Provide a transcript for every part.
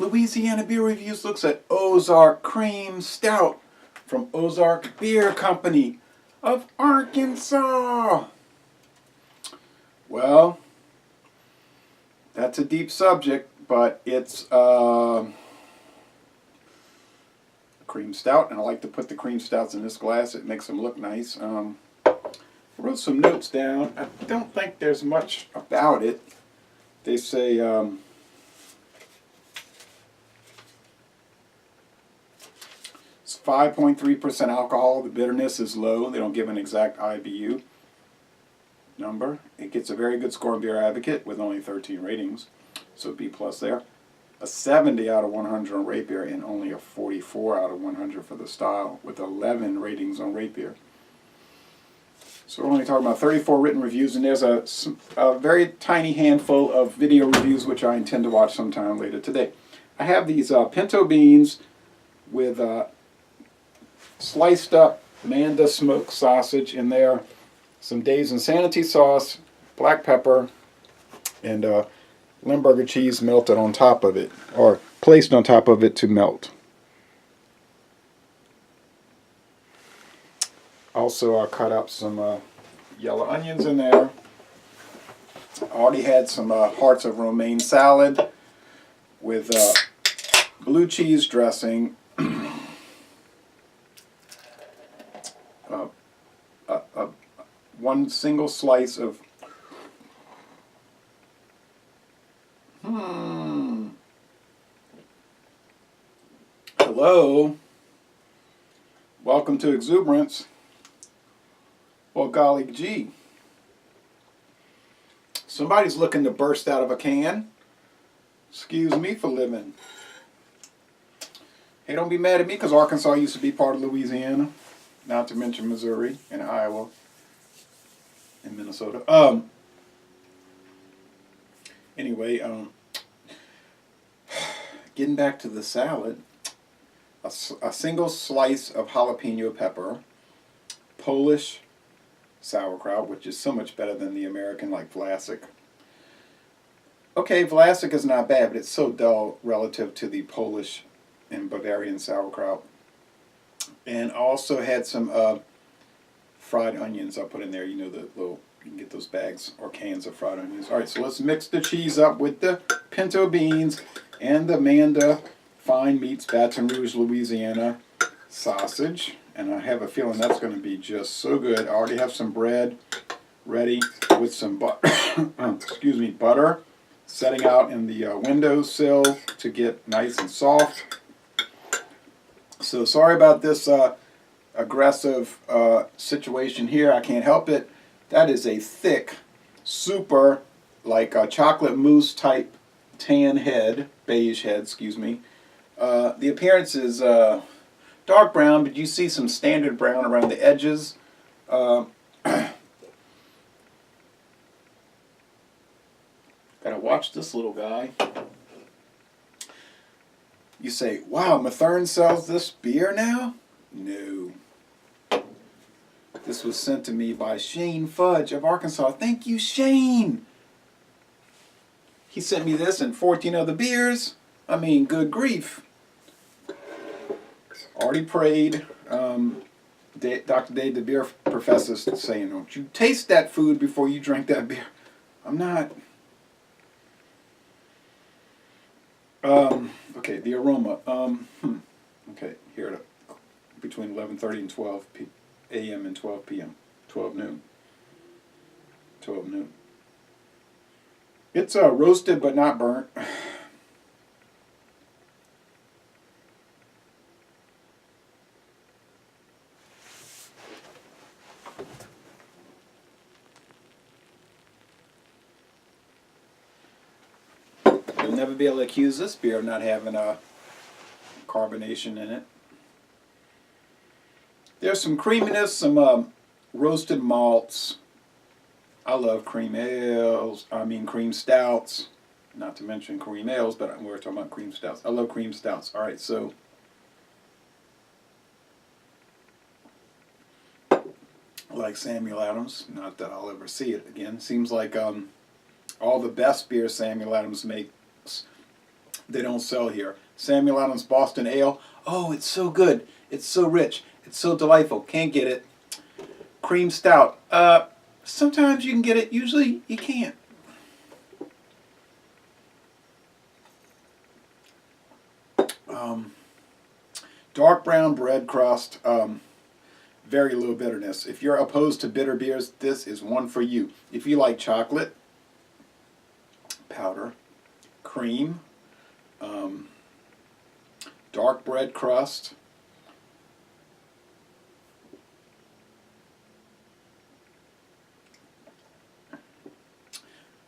Louisiana Beer Reviews looks at Ozark Cream Stout from Ozark Beer Company of Arkansas. Well, that's a deep subject, but it's cream stout, and I like to put the cream stouts in this glass. It makes them look nice. I wrote some notes down. I don't think there's much about it. They say it's 5.3% alcohol. The bitterness is low. They don't give an exact IBU number. It gets a very good score on Beer Advocate with only 13 ratings, so B plus there. A 70 out of 100 on Rate Beer and only a 44 out of 100 for the style with 11 ratings on Rate Beer. So we're only talking about 34 written reviews, and there's a very tiny handful of video reviews which I intend to watch sometime later today. I have these pinto beans with sliced up Manda smoked sausage in there, some Dave's Insanity sauce, black pepper, and Limburger cheese melted on top of it, or placed on top of it to melt. Also, I cut up some yellow onions in there. I already had some hearts of romaine salad with blue cheese dressing, one single slice of Hello. Welcome to Exuberance. Well, golly gee. Somebody's looking to burst out of a can. Excuse me for living. Hey, don't be mad at me because Arkansas used to be part of Louisiana. Not to mention Missouri and Iowa and Minnesota. Anyway, getting back to the salad. A single slice of jalapeno pepper, Polish sauerkraut, which is so much better than the American, like Vlasic. Okay, Vlasic is not bad, but it's so dull relative to the Polish and Bavarian sauerkraut. And also had some fried onions I put in there. You know, the little, you can get those bags or cans of fried onions. All right, so let's mix the cheese up with the pinto beans and the Manda Fine Meats Baton Rouge, Louisiana sausage. And I have a feeling that's going to be just so good. I already have some bread ready with some butter setting out in the windowsill to get nice and soft. So sorry about this aggressive situation here. I can't help it. That is a thick, super, like a chocolate mousse type tan head, beige head, excuse me. The appearance is dark brown, but you see some standard brown around the edges. Gotta watch this little guy. You say, wow, Mathern sells this beer now? No. This was sent to me by Shane Fudge of Arkansas. Thank you, Shane. He sent me this and 14 other beers. I mean, good grief. Already prayed. Dr. Dave, the beer professor, is saying, don't you taste that food before you drink that beer. I'm not. Okay, the aroma. Okay, here between 11:30 and 12 a.m. and 12 p.m. 12 noon. 12 noon. It's roasted but not burnt. You'll never be able to accuse this beer of not having a carbonation in it. There's some creaminess, some roasted malts. I love cream stouts. Not to mention cream ales, but we're talking about cream stouts. I love cream stouts. All right, so like Samuel Adams, not that I'll ever see it again. Seems like all the best beer Samuel Adams makes they don't sell here. Samuel Adams Boston Ale. Oh, it's so good. It's so rich. It's so delightful. Can't get it. Cream Stout. Sometimes you can get it. Usually you can't. Dark brown bread crust. Very low bitterness. If you're opposed to bitter beers, this is one for you. If you like chocolate, powder, cream, dark bread crust,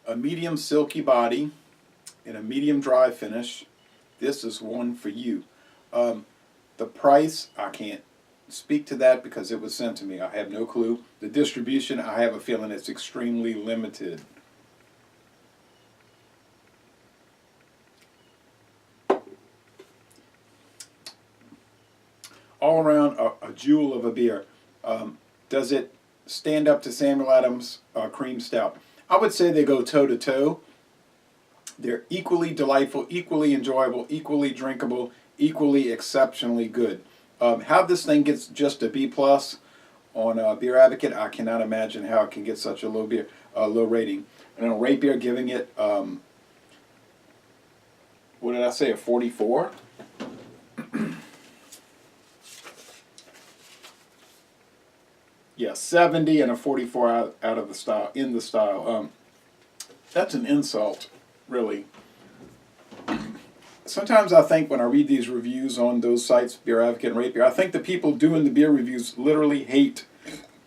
a medium silky body, and a medium dry finish, this is one for you. The price, I can't speak to that because it was sent to me. I have no clue. The distribution, I have a feeling it's extremely limited. All around a jewel of a beer. Does it stand up to Samuel Adams Cream Stout? I would say they go toe to toe. They're equally delightful, equally enjoyable, equally drinkable, equally exceptionally good. How this thing gets just a B plus on Beer Advocate, I cannot imagine how it can get such a low rating. And on Rate Beer giving it, what did I say, a 44? Yeah, 70 and a 44 out of the style, in the style. That's an insult, really. Sometimes I think when I read these reviews on those sites, Beer Advocate and Rate Beer, I think the people doing the beer reviews literally hate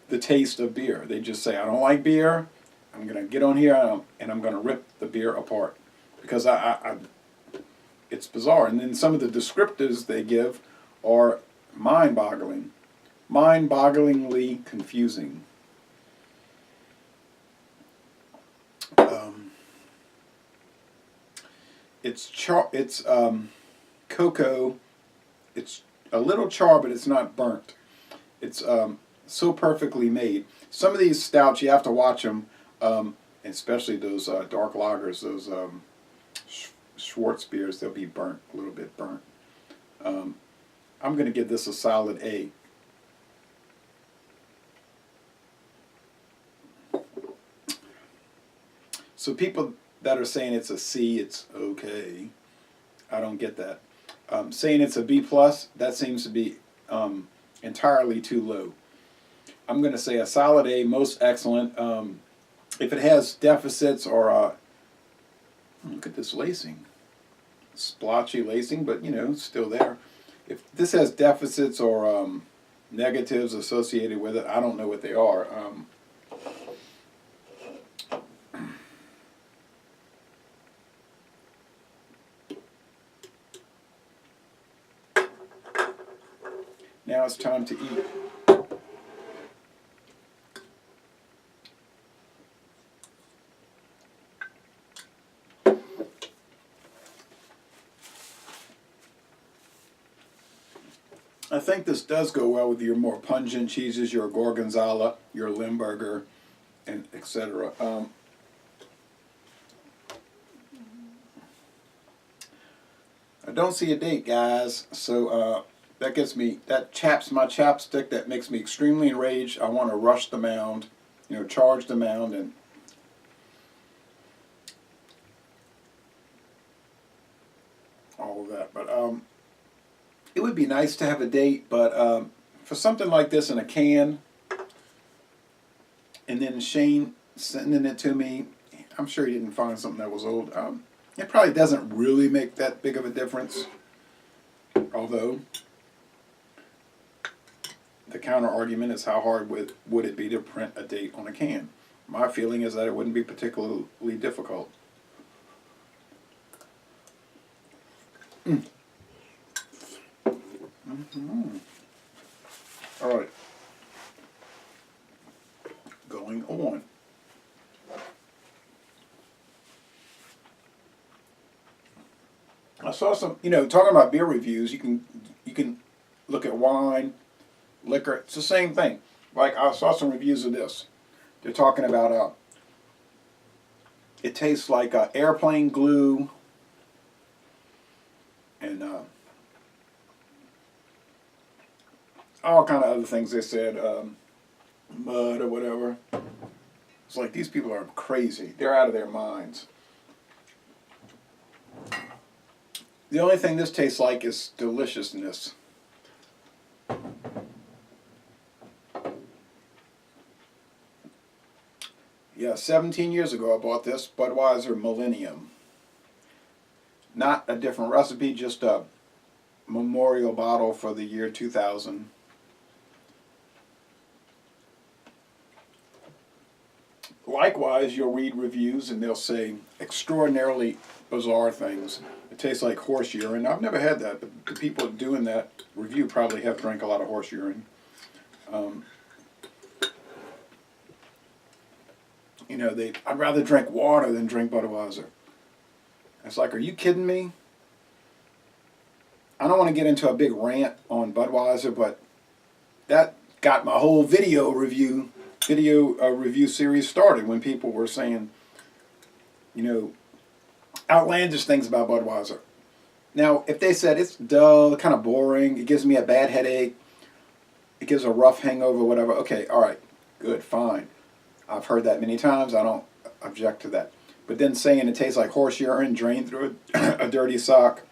the taste of beer. They just say, I don't like beer, I'm going to get on here and I'm going to rip the beer apart. Because it's bizarre. And then some of the descriptors they give are mind-boggling. Mind-bogglingly confusing. It's cocoa. It's a little char, but it's not burnt. It's so perfectly made. Some of these stouts, you have to watch them, especially those dark lagers, those Schwartz beers, they'll be burnt, a little bit burnt. I'm going to give this a solid A. So people that are saying it's a C, it's okay. I don't get that. Saying it's a B plus, that seems to be entirely too low. I'm going to say a solid A, most excellent. If it has deficits or look at this lacing, splotchy lacing, but you know, still there. If this has deficits or negatives associated with it, I don't know what they are. Now it's time to eat. I think this does go well with your more pungent cheeses, your Gorgonzola, your Limburger, and etc. I don't see a date, guys, so that chaps my chapstick. That makes me extremely enraged. I want to rush the mound, charge the mound, and all of that. But it would be nice to have a date, but for something like this in a can, and then Shane sending it to me, I'm sure he didn't find something that was old. It probably doesn't really make that big of a difference, although the counter argument is how hard would it be to print a date on a can. My feeling is that it wouldn't be particularly difficult. All right. Going on. I saw some, talking about beer reviews, you can look at wine, liquor, it's the same thing. Like I saw some reviews of this. They're talking about it tastes like airplane glue, and all kind of other things they said, mud or whatever. It's like these people are crazy. They're out of their minds. The only thing this tastes like is deliciousness. Yeah, 17 years ago I bought this Budweiser Millennium. Not a different recipe, just a memorial bottle for the year 2000. Likewise, you'll read reviews and they'll say extraordinarily bizarre things. It tastes like horse urine. I've never had that, but the people doing that review probably have drank a lot of horse urine. You know, I'd rather drink water than drink Budweiser. It's like, are you kidding me? I don't want to get into a big rant on Budweiser, but that got my whole video review series started when people were saying, you know, outlandish things about Budweiser. Now, if they said it's dull, kind of boring, it gives me a bad headache, it gives a rough hangover, whatever, okay, all right, good, fine. I've heard that many times. I don't object to that. But then saying it tastes like horse urine drained through a dirty sock,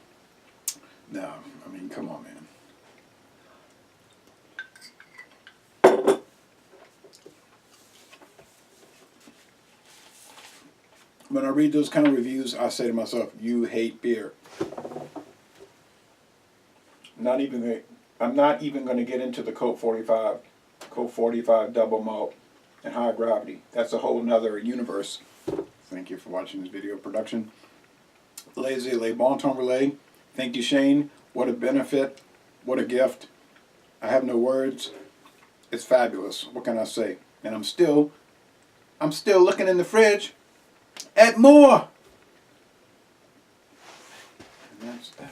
no, I mean, come on, man. When I read those kind of reviews, I say to myself, you hate beer. I'm not even going to get into the Coke 45 double malt and high gravity. That's a whole nother universe. Thank you for watching this video production. Laissez le bon temps relais. Thank you, Shane. What a benefit. What a gift. I have no words. It's fabulous. What can I say? And I'm still looking in the fridge at more. And that's that.